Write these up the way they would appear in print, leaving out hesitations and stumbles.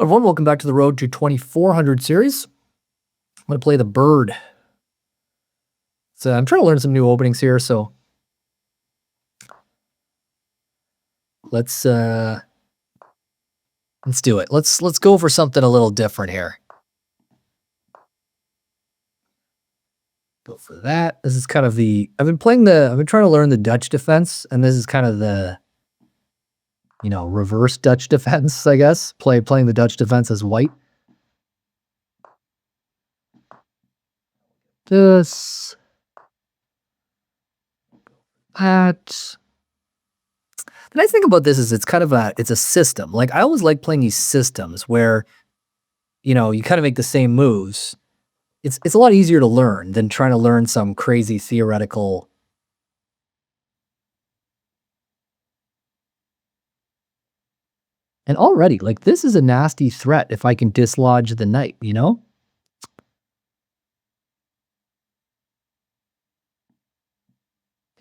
Everyone, welcome back to the Road to 2400 series. I'm going to play the bird. So I'm trying to learn some new openings here, so let's do it. Let's go for something a little different here. Go for that. This is kind of I've been trying to learn the Dutch defense, and this is kind of the reverse Dutch defense, I guess. Playing the Dutch defense as white. This, that. The nice thing about this is it's a system. Like, I always like playing these systems where, you kind of make the same moves. It's a lot easier to learn than trying to learn some crazy theoretical. And already, like, this is a nasty threat if I can dislodge the knight, I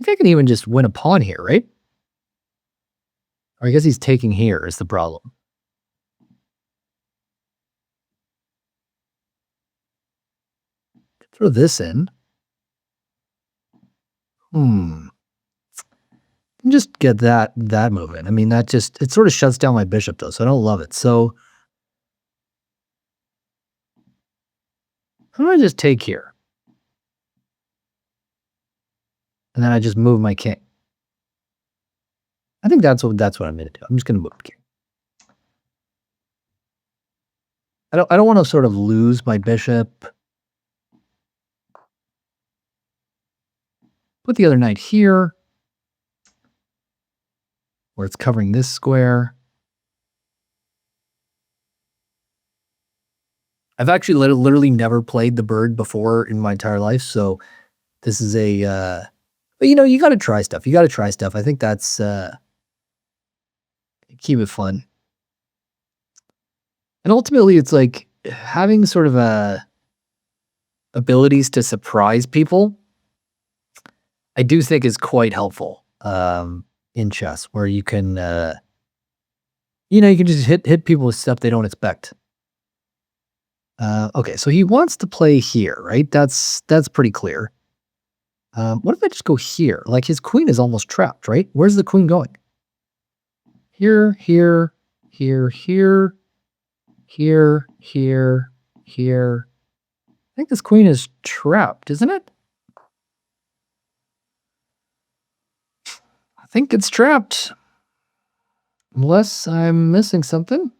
think I can even just win a pawn here, right? Or I guess he's taking here is the problem. Throw this in. Just get that moving. I mean, it sort of shuts down my bishop though, so I don't love it. So how do I just take here? And then I just move my king. I think that's what I'm gonna do. I'm just gonna move the king. I don't want to sort of lose my bishop. Put the other knight here, where it's covering this square. I've actually literally never played the bird before in my entire life, so this is but you got to try stuff. You got to try stuff. I think that's keep it fun. And ultimately, it's like having sort of abilities to surprise people. I do think is quite helpful in chess, where you can, you can just hit people with stuff they don't expect. Okay, so he wants to play here, right? That's pretty clear. What if I just go here? Like, his queen is almost trapped, right? Where's the queen going? Here, here, here, here, here, here, here. I think this queen is trapped, isn't it? I think it's trapped. Unless I'm missing something.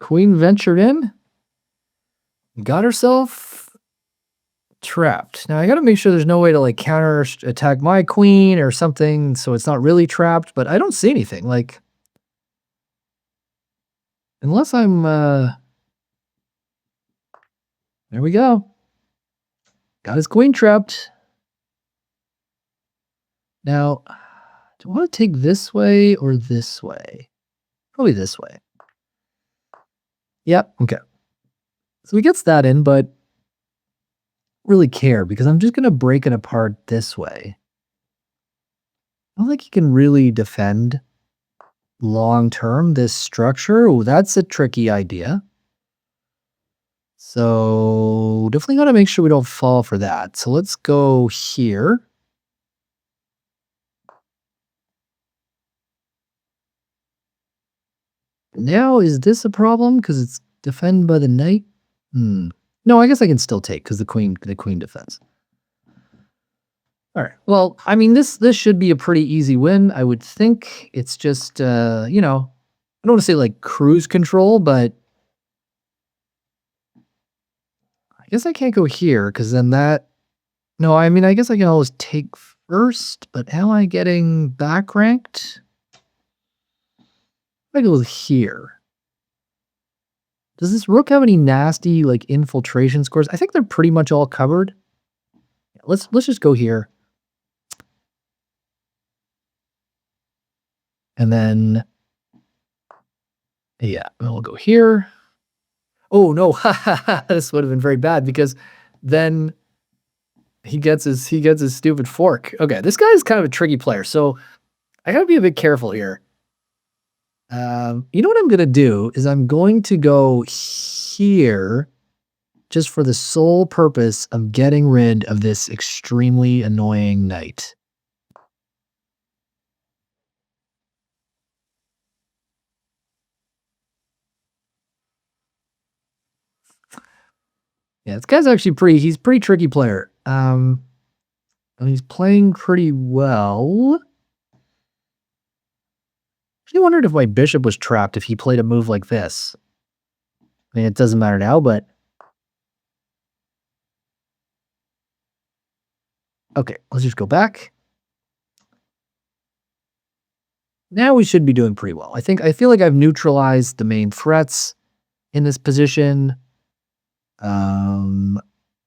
Queen ventured in. Got herself trapped. Now I gotta make sure there's no way to like counter attack my queen or something so it's not really trapped, but I don't see anything. Like, unless I'm there we go. Got his queen trapped. Now, do I want to take this way or this way? Probably this way. Yep, okay. So he gets that in, but really care because I'm just going to break it apart this way. I don't think he can really defend long term this structure. Oh, that's a tricky idea. So definitely got to make sure we don't fall for that. So let's go here. Now, is this a problem because it's defended by the knight? No, I guess I can still take because the queen defends. All right. Well, I mean, this should be a pretty easy win. I would think it's just, I don't want to say like cruise control, but I guess I can't go here because then no, I mean, I guess I can always take first, but am I getting back ranked? I go here. Does this rook have any nasty like infiltration scores? I think they're pretty much all covered. Yeah, let's just go here. And then, yeah, we'll go here. Oh no, this would have been very bad because then he gets his stupid fork. Okay, this guy is kind of a tricky player, so I gotta be a bit careful here. You know what I'm gonna do is I'm going to go here just for the sole purpose of getting rid of this extremely annoying knight. Yeah, this guy's actually he's a pretty tricky player. And he's playing pretty well. I wondered if my bishop was trapped if he played a move like this. I mean, it doesn't matter now, but okay, let's just go back. Now we should be doing pretty well. I feel like I've neutralized the main threats in this position. I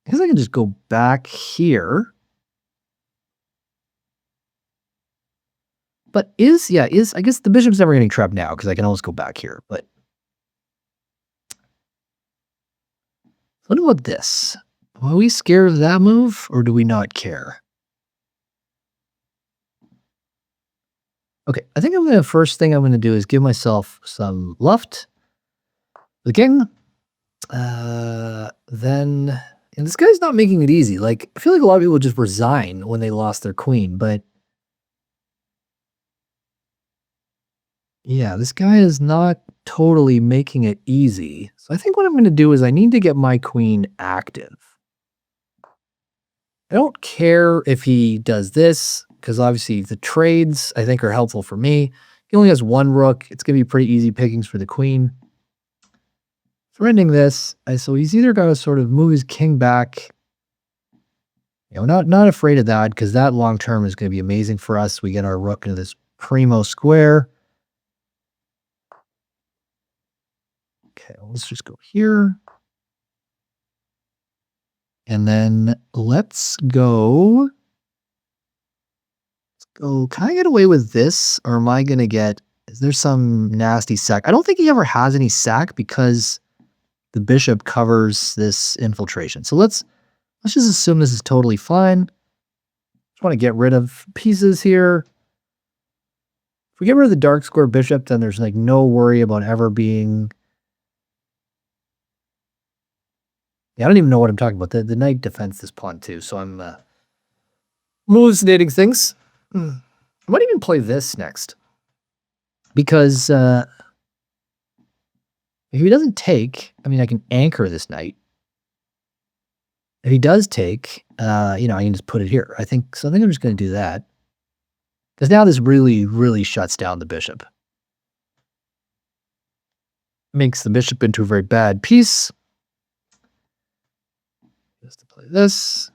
guess I can just go back here. But I guess the bishop's never getting trapped now because I can always go back here. But what about this? Are we scared of that move or do we not care? Okay, I think first thing I'm gonna do is give myself some luft. The king. Then and this guy's not making it easy. Like, I feel like a lot of people just resign when they lost their queen, but yeah, this guy is not totally making it easy. So I think what I'm going to do is I need to get my queen active. I don't care if he does this, because obviously the trades I think are helpful for me. He only has one rook. It's going to be pretty easy pickings for the queen. Threatening this, so he's either going to sort of move his king back. You know, not afraid of that, because that long term is going to be amazing for us. We get our rook into this primo square. Okay, let's just go here. And then let's go. Can I get away with this? Or am I going to get, is there some nasty sack? I don't think he ever has any sack because the bishop covers this infiltration. So let's just assume this is totally fine. Just want to get rid of pieces here. If we get rid of the dark square bishop, then there's like no worry about ever being. Yeah, I don't even know what I'm talking about. The knight defends this pawn too, so I'm hallucinating things. I might even play this next. Because if he doesn't take, I mean, I can anchor this knight. If he does take, you know, I can just put it here. I think I'm just going to do that. Because now this really, really shuts down the bishop. Makes the bishop into a very bad piece. Just to play this.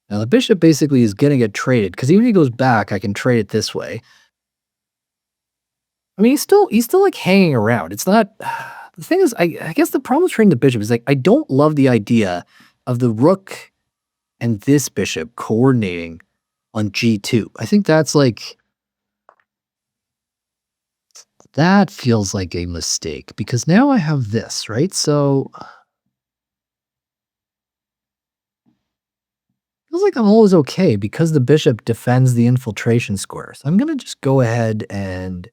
Now the bishop basically is going to get traded. Because even if he goes back, I can trade it this way. I mean, he's still like hanging around. It's not. The thing is, I guess the problem with trading the bishop is like, I don't love the idea of the rook and this bishop coordinating on G2. I think that's like, that feels like a mistake because now I have this, right? So feels like I'm always okay because the bishop defends the infiltration square. So I'm going to just go ahead and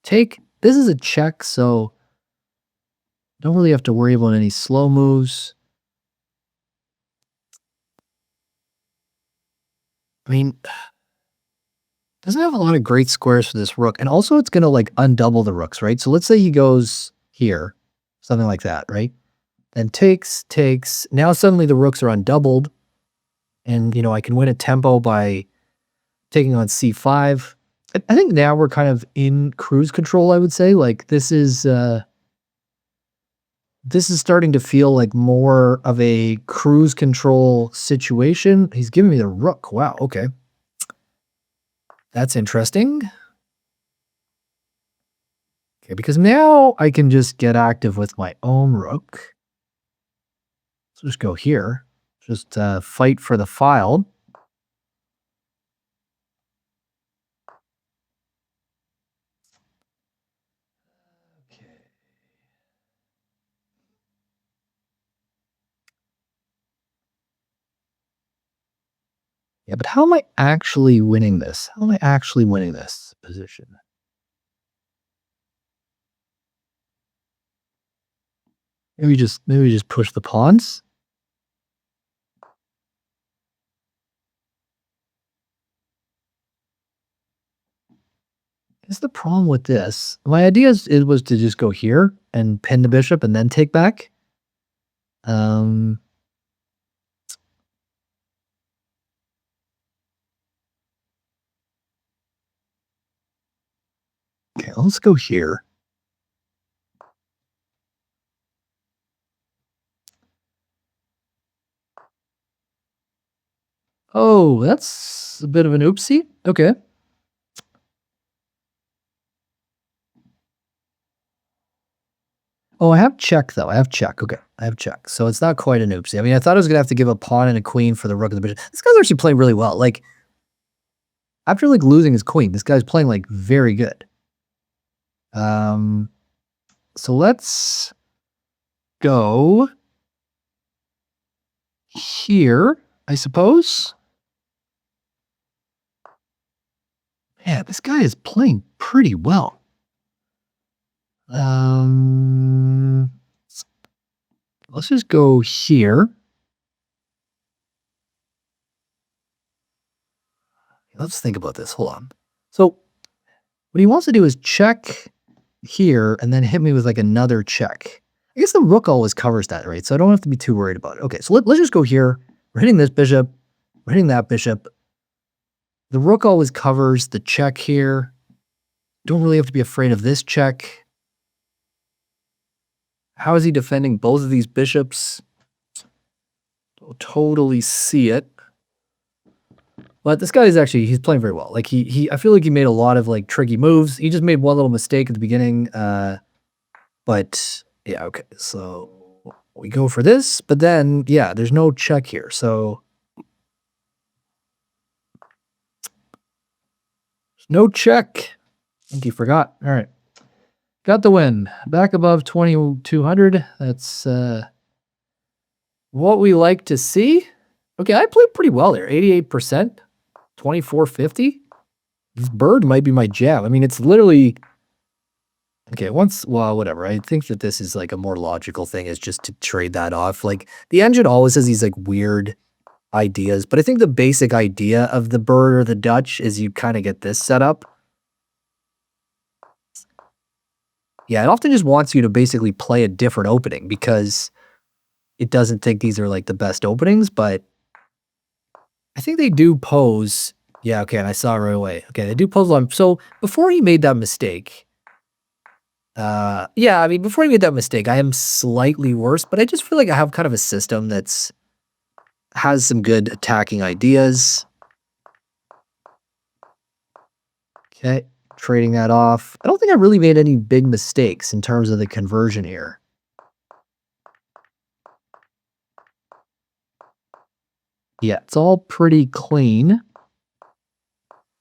take, this is a check, so don't really have to worry about any slow moves. I mean, doesn't have a lot of great squares for this rook. And also it's going to like undouble the rooks, right? So let's say he goes here, something like that, right? Then takes. Now suddenly the rooks are undoubled. And, you know, I can win a tempo by taking on c5. I think now we're kind of in cruise control, I would say. Like this is starting to feel like more of a cruise control situation. He's giving me the rook. Wow, okay. That's interesting. Okay, because now I can just get active with my own rook. Let's just go here. Just fight for the file. Okay. Yeah, but how am I actually winning this? How am I actually winning this position? Maybe just push the pawns. Is the problem with this? My idea was to just go here and pin the bishop and then take back. Um, okay, let's go here. Oh, that's a bit of an oopsie. Okay. Oh, I have check though. I have check. Okay, I have check. So it's not quite an oopsie. I mean, I thought I was gonna have to give a pawn and a queen for the rook and the bishop. This guy's actually playing really well. Like after like losing his queen, this guy's playing like very good. Um, so let's go here, I suppose. Yeah, this guy is playing pretty well. Um, let's just go here. Let's think about this. Hold on. So what he wants to do is check here and then hit me with like another check. I guess the rook always covers that, right? So I don't have to be too worried about it. Okay, so let's just go here. We're hitting this bishop. We're hitting that bishop. The rook always covers the check here. Don't really have to be afraid of this check. How is he defending both of these bishops? Don't totally see it. But this guy is actually, he's playing very well. Like I feel like he made a lot of like tricky moves. He just made one little mistake at the beginning. But yeah, okay. So we go for this, but then yeah, there's no check here. So no check. I think you forgot. All right. Got the win. Back above 2,200. That's what we like to see. Okay, I played pretty well there. 88%, 2,450. This bird might be my jam. I mean, it's literally okay. Well, whatever. I think that this is like a more logical thing is just to trade that off. Like the engine always has these like weird ideas, but I think the basic idea of the bird or the Dutch is you kind of get this set up. Yeah, it often just wants you to basically play a different opening because it doesn't think these are like the best openings, but I think they do pose. Yeah, okay, and I saw it right away. Okay, they do pose on. So before he made that mistake, yeah, I mean, before he made that mistake, I am slightly worse, but I just feel like I have kind of a system that's has some good attacking ideas. Okay, trading that off. I don't think I really made any big mistakes in terms of the conversion here. Yeah, it's all pretty clean.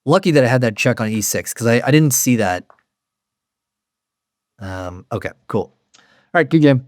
Lucky that I had that check on e6 because I didn't see that. Okay, cool. All right, good game.